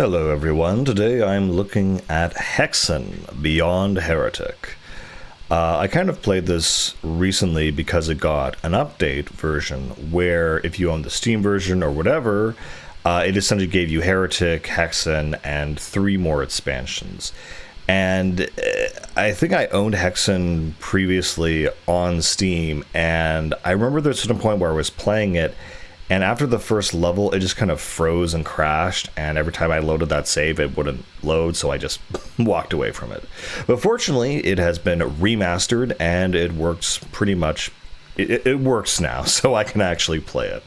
Hello everyone, today I'm looking at Hexen, Beyond Heretic. I kind of played this recently because it got an update version where if you own the Steam version or whatever, it essentially gave you Heretic, Hexen, and 3 more expansions. And I think I owned Hexen previously on Steam, and I remember there was a certain point where I was playing it, and after the first level, it just kind of froze and crashed, and every time I loaded that save, it wouldn't load, so I just walked away from it. But fortunately, it has been remastered, and it works pretty much, it works now, so I can actually play it.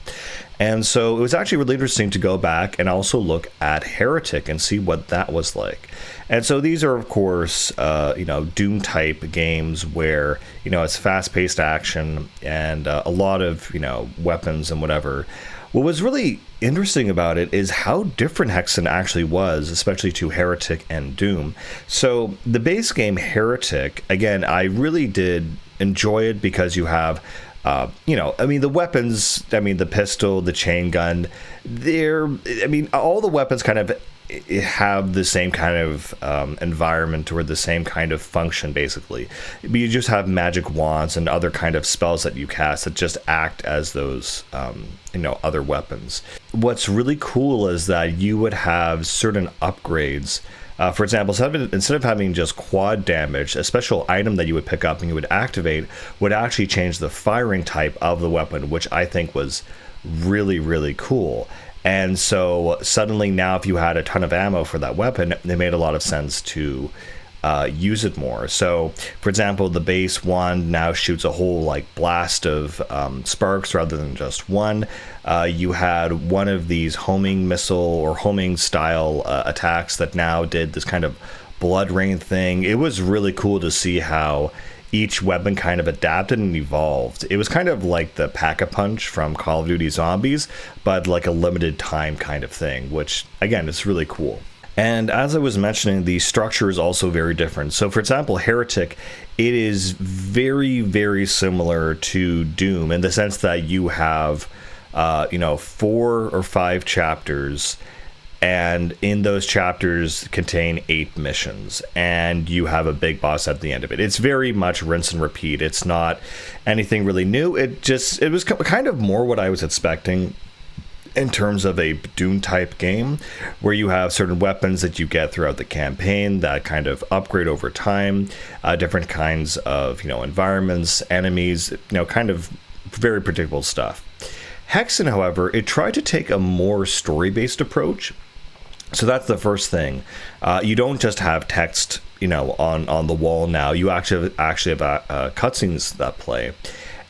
And so it was actually really interesting to go back and also look at Heretic and see what that was like. And so these are, of course, Doom type games where, it's fast paced action and a lot of, weapons and whatever. What was really interesting about it is how different Hexen actually was, especially to Heretic and Doom. So the base game Heretic, again, I really did enjoy it because you have the weapons, the pistol, the chain gun, all the weapons kind of have the same kind of environment or the same kind of function, basically. But you just have magic wands and other kind of spells that you cast that just act as those, other weapons. What's really cool is that you would have certain upgrades. For example, instead of having just quad damage, a special item that you would pick up and you would activate would actually change the firing type of the weapon, which I think was really, really cool. And so suddenly now if you had a ton of ammo for that weapon, it made a lot of sense to use it more. So, for example, the base wand now shoots a whole blast of sparks rather than just one. You had one of these homing missile or homing style attacks that now did this kind of blood rain thing. It was really cool to see how each weapon kind of adapted and evolved. It was kind of like the Pack-a-Punch from Call of Duty Zombies, but like a limited time kind of thing, which again, is really cool. And as I was mentioning, the structure is also very different. So for example, Heretic, it is very, very similar to Doom in the sense that you have, 4 or 5 chapters, and in those chapters contain 8 missions, and you have a big boss at the end of it. It's very much rinse and repeat. It's not anything really new. It was kind of more what I was expecting in terms of a Doom type game, where you have certain weapons that you get throughout the campaign that kind of upgrade over time, different kinds of environments, enemies, kind of very predictable stuff. Hexen, however, it tried to take a more story-based approach. So that's the first thing. You don't just have text, on the wall now. You actually have cutscenes that play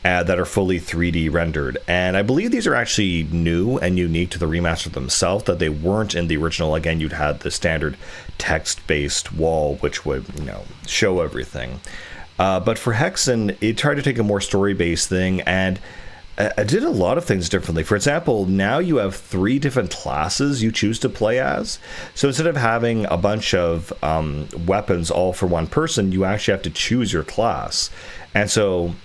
that are fully 3D rendered. And I believe these are actually new and unique to the remaster themselves, that they weren't in the original. Again, you'd had the standard text-based wall, which would, show everything. But for Hexen, it tried to take a more story-based thing, and I did a lot of things differently. For example, now you have 3 different classes you choose to play as. So instead of having a bunch of weapons all for one person, you actually have to choose your class. And so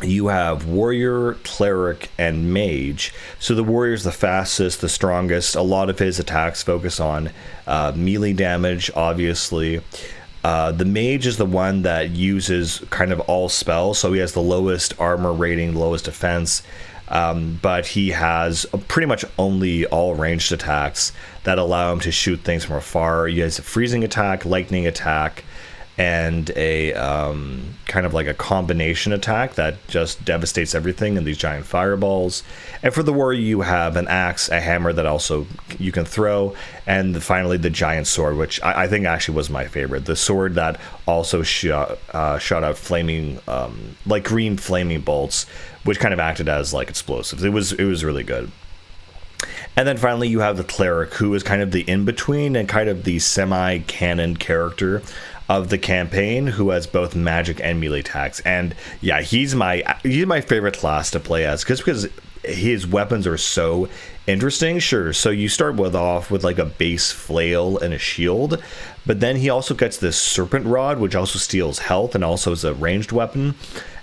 you have warrior, cleric, and mage. So the warrior's the fastest, the strongest. A lot of his attacks focus on melee damage, obviously. The mage is the one that uses kind of all spells, so he has the lowest armor rating, lowest defense, but he has pretty much only all ranged attacks that allow him to shoot things from afar. He has a freezing attack, lightning attack, and a kind of like a combination attack that just devastates everything in these giant fireballs. And for the warrior, you have an axe, a hammer that also you can throw, and finally the giant sword, which I think actually was my favorite. The sword that also shot out flaming, like green flaming bolts, which kind of acted as like explosives. It was really good. And then finally, you have the cleric, who is kind of the in-between and kind of the semi-canon character of the campaign, who has both magic and melee attacks. And yeah, he's my favorite class to play as, because his weapons are so interesting. Sure, so you start off with like a base flail and a shield, but then he also gets this serpent rod, which also steals health and also is a ranged weapon.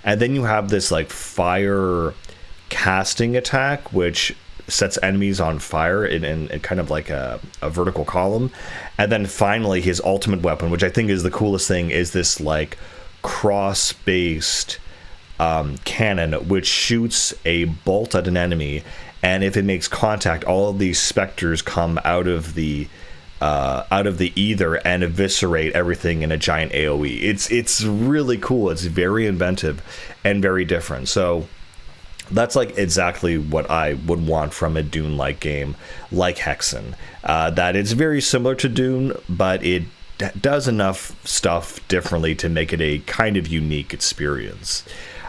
And then you have this like fire casting attack, which sets enemies on fire in kind of like a vertical column. And then finally his ultimate weapon, which I think is the coolest thing, is this like cross-based cannon which shoots a bolt at an enemy, and if it makes contact, all of these specters come out of the ether and eviscerate everything in a giant AoE. It's really cool. It's very inventive and very different. So that's like exactly what I would want from a Dune-like game like Hexen. That it's very similar to Dune, but it does enough stuff differently to make it a kind of unique experience.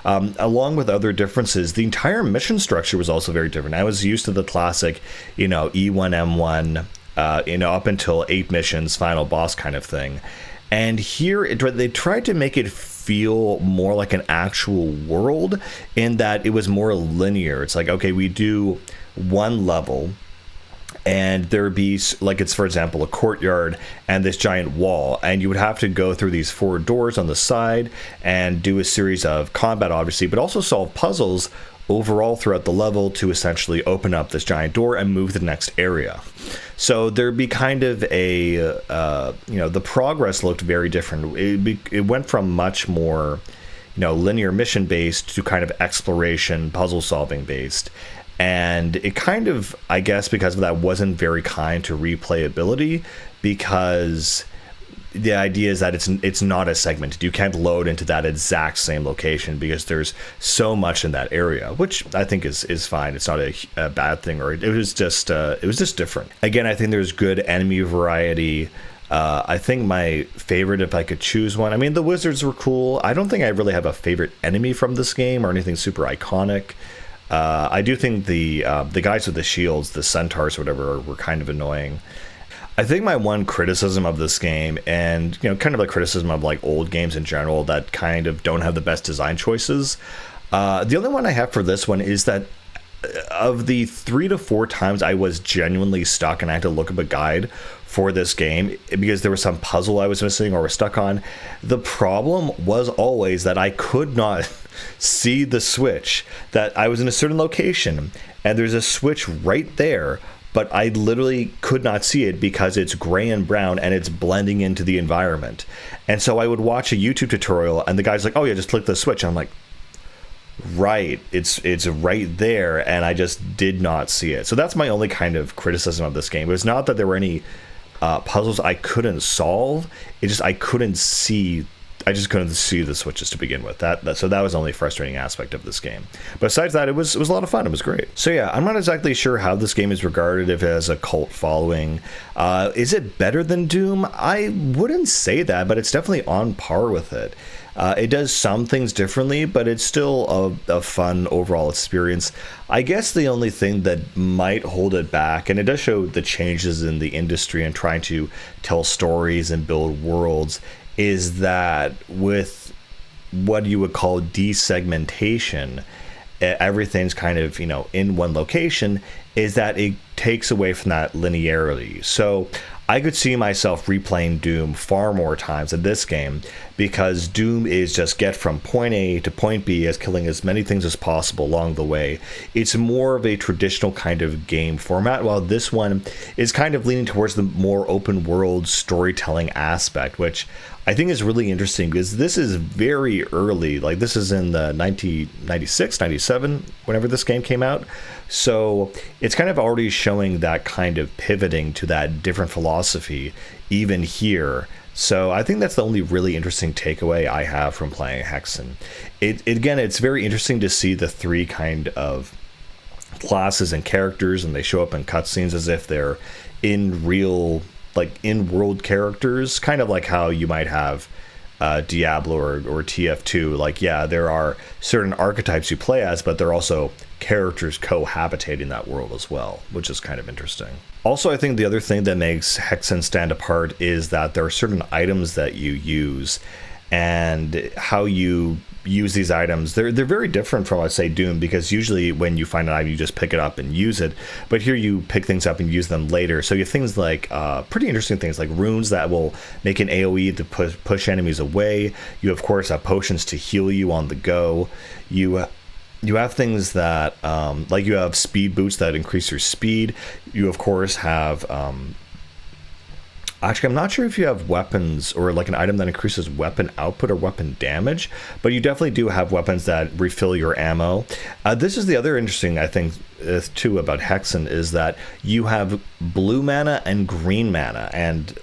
Along with other differences, the entire mission structure was also very different. I was used to the classic, E1M1, up until 8 missions, final boss kind of thing. And here, they tried to make it feel more like an actual world in that it was more linear. It's like, okay, we do one level, and there'd be, like, it's, for example, a courtyard and this giant wall, and you would have to go through these 4 doors on the side and do a series of combat, obviously, but also solve puzzles overall throughout the level to essentially open up this giant door and move to the next area. So there'd be kind of a, the progress looked very different. It went from much more, linear mission based to kind of exploration, puzzle solving based. And it kind of, I guess, because of that, wasn't very kind to replayability, because the idea is that it's not as segmented. You can't load into that exact same location because there's so much in that area, which I think is fine. It's not a bad thing, or it was just different. Again, I think there's good enemy variety. I think my favorite, if I could choose one, I mean, the wizards were cool. I don't think I really have a favorite enemy from this game or anything super iconic. I do think the guys with the shields, the centaurs or whatever, were kind of annoying. I think my one criticism of this game, and kind of a criticism of like old games in general that kind of don't have the best design choices, the only one I have for this one is that of the 3 to 4 times I was genuinely stuck and I had to look up a guide for this game because there was some puzzle I was missing or was stuck on, the problem was always that I could not see the switch, that I was in a certain location and there's a switch right there, but I literally could not see it because it's gray and brown and it's blending into the environment. And so I would watch a YouTube tutorial and the guy's like, oh yeah, just click the switch. And I'm like, right, it's right there, and I just did not see it. So that's my only kind of criticism of this game. It was not that there were any puzzles I couldn't solve. It just I couldn't see the switches to begin with. So that was the only frustrating aspect of this game. But besides that, it was a lot of fun. It was great. So yeah, I'm not exactly sure how this game is regarded, if it has a cult following. Is it better than Doom? I wouldn't say that, but it's definitely on par with it. It does some things differently, but it's still a fun overall experience. I guess the only thing that might hold it back, and it does show the changes in the industry and trying to tell stories and build worlds, is that with what you would call desegmentation, everything's kind of, in one location, is that it takes away from that linearity. So I could see myself replaying Doom far more times than this game, because Doom is just get from point A to point B as killing as many things as possible along the way. It's more of a traditional kind of game format, while this one is kind of leaning towards the more open world storytelling aspect, which I think is really interesting because this is very early. Like, this is in the 1996, 97, whenever this game came out. So it's kind of already showing that kind of pivoting to that different philosophy even here. So I think that's the only really interesting takeaway I have from playing Hexen. Again, it's very interesting to see the 3 kind of classes and characters, and they show up in cutscenes as if they're in real, like, in-world characters, kind of like how you might have Diablo or TF2. Like, yeah, there are certain archetypes you play as, but there are also characters cohabitating that world as well, which is kind of interesting. Also, I think the other thing that makes Hexen stand apart is that there are certain items that you use, and how you use these items, they're very different from, let's say, Doom, because usually when you find an item you just pick it up and use it, but here you pick things up and use them later. So you have things like pretty interesting things like runes that will make an AoE to push enemies away. You of course have potions to heal you on the go. You you have things that, like you have speed boots that increase your speed. You, of course, have... Actually, I'm not sure if you have weapons or like an item that increases weapon output or weapon damage, but you definitely do have weapons that refill your ammo. This is the other interesting, I think, too, about Hexen, is that you have blue mana and green mana, and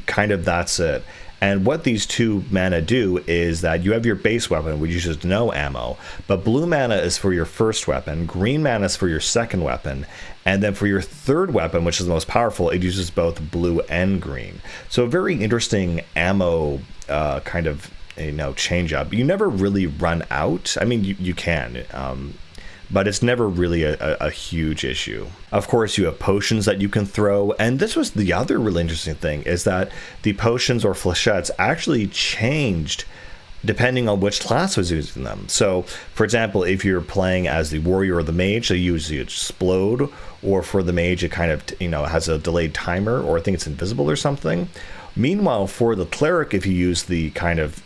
kind of that's it. And what these two mana do is that you have your base weapon, which uses no ammo, but blue mana is for your first weapon, green mana is for your second weapon, and then for your third weapon, which is the most powerful, it uses both blue and green. So a very interesting ammo kind of, change up. You never really run out. I mean, you can. But it's never really a huge issue. Of course, you have potions that you can throw, and this was the other really interesting thing, is that the potions or flechettes actually changed depending on which class was using them. So, for example, if you're playing as the warrior or the mage, they use the explode, or for the mage, it kind of, has a delayed timer, or I think it's invisible or something. Meanwhile, for the cleric, if you use the kind of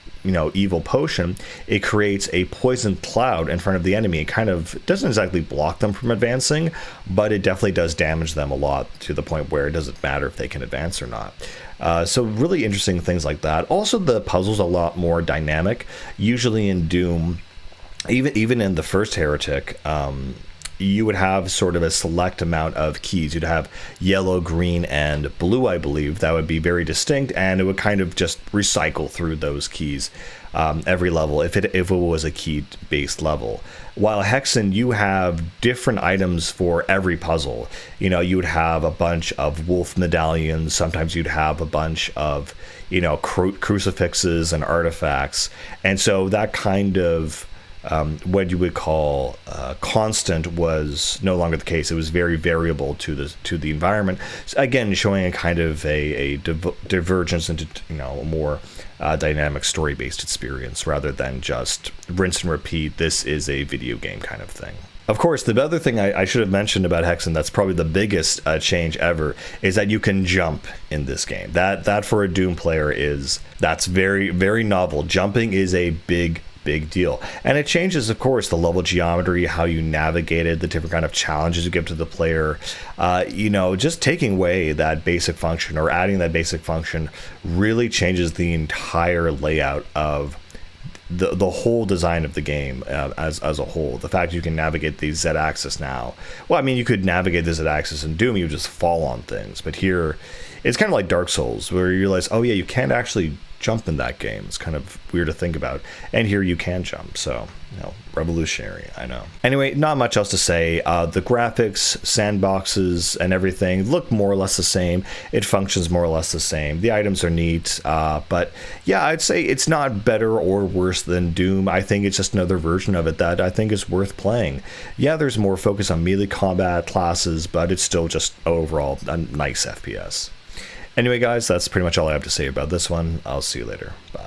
evil potion, it creates a poison cloud in front of the enemy. It kind of doesn't exactly block them from advancing, but it definitely does damage them a lot, to the point where it doesn't matter if they can advance or not. So really interesting things like that. Also, the puzzle's a lot more dynamic. Usually in Doom, even in the first Heretic, you would have sort of a select amount of keys. You'd have yellow, green, and blue, I believe. That would be very distinct, and it would kind of just recycle through those keys every level if it was a key-based level. While Hexen, you have different items for every puzzle. You would have a bunch of wolf medallions. Sometimes you'd have a bunch of, crucifixes and artifacts. And so that kind of what you would call constant was no longer the case. It was very variable to the environment. So again, showing a kind of a divergence into a more dynamic story-based experience rather than just rinse and repeat. This is a video game kind of thing. Of course, the other thing I should have mentioned about Hexen, that's probably the biggest change ever, is that you can jump in this game. That for a Doom player that's very, very novel. Jumping is a big deal, and it changes, of course, the level geometry, how you navigated, the different kind of challenges you give to the player. Just taking away that basic function or adding that basic function really changes the entire layout of the whole design of the game as a whole. The fact you can navigate the Z-axis now. Well, I mean, you could navigate the Z-axis in Doom, you would just fall on things, but here it's kind of like Dark Souls, where you realize, oh yeah, you can't actually jump in that game. It's kind of weird to think about, and here you can jump. So revolutionary, I know. Anyway, not much else to say. The graphics, sandboxes, and everything look more or less the same. It functions more or less the same. The items are neat, but yeah, I'd say it's not better or worse than Doom. I think it's just another version of it that I think is worth playing. Yeah, there's more focus on melee combat classes, but it's still just overall a nice FPS. Anyway, guys, that's pretty much all I have to say about this one. I'll see you later. Bye.